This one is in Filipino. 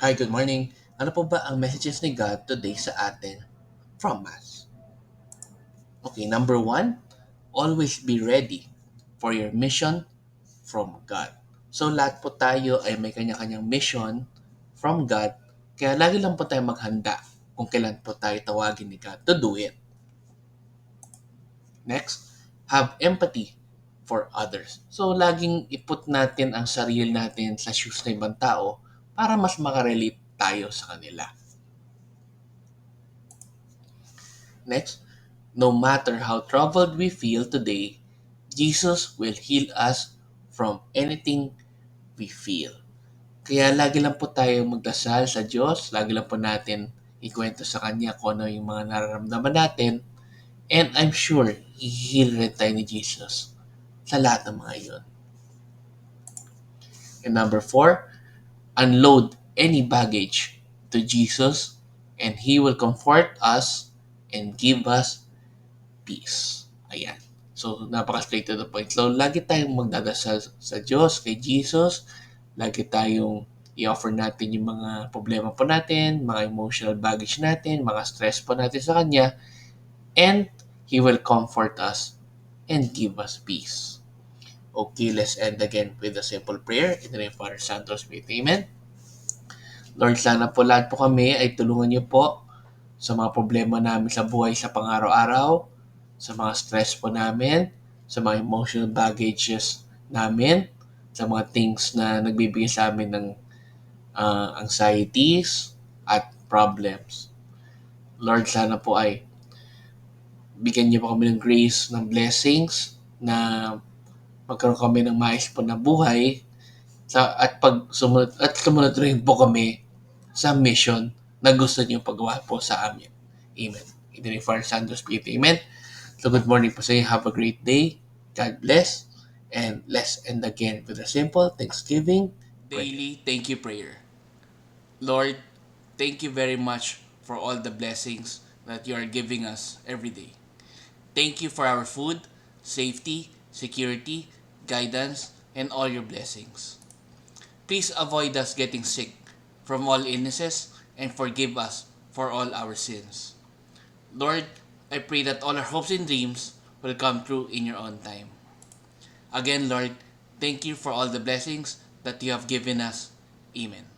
Hi, good morning. Ano po ba ang messages ni God today sa atin from us? Okay, number one, always be ready for your mission from God. So lahat po tayo ay may kanya-kanyang mission from God, kaya lagi lang po tayo maghanda kung kailan po tayo tawagin ni God to do it. Next, have empathy for others. So laging iput natin ang sarili natin sa shoes ng ibang tao para mas makarelate tayo sa kanila. Next, no matter how troubled we feel today, Jesus will heal us from anything we feel. Kaya lagi lang po tayo magdasal sa Diyos, lagi lang po natin ikwento sa Kanya kung ano yung mga nararamdaman natin, and I'm sure i-heal rin tayo ni Jesus sa lahat ng mga yun. And number four, unload any baggage to Jesus and He will comfort us and give us peace. Ayan. So, napaka-straight to the point. So, lagi tayong magdadasal sa Diyos, kay Jesus. Lagi tayong i-offer natin yung mga problema po natin, mga emotional baggage natin, mga stress po natin sa Kanya, and He will comfort us and give us peace. Okay, let's end again with a simple prayer. In the name of Father, Son, and Spirit. Amen. Lord, sana po lahat po kami ay tulungan niyo po sa mga problema namin sa buhay sa pang-araw-araw, sa mga stress po namin, sa mga emotional baggages namin, sa mga things na nagbibigay sa amin ng anxieties at problems. Lord, sana po ay bigyan niyo po kami ng grace, ng blessings, na magkaroon kami ng maayos po na buhay at pag sumunod rin po kami sa mission na gusto niyo pagawa po sa amin. Amen. In the name of our Son, the Spirit. Amen. So good morning po sa inyo. Have a great day. God bless. And let's end again with a simple Thanksgiving daily thank you prayer. Lord, thank you very much for all the blessings that you are giving us every day. Thank you for our food, safety, security, guidance, and all your blessings. Please avoid us getting sick from all illnesses and forgive us for all our sins. Lord, I pray that all our hopes and dreams will come true in your own time. Again, Lord, thank you for all the blessings that you have given us. Amen.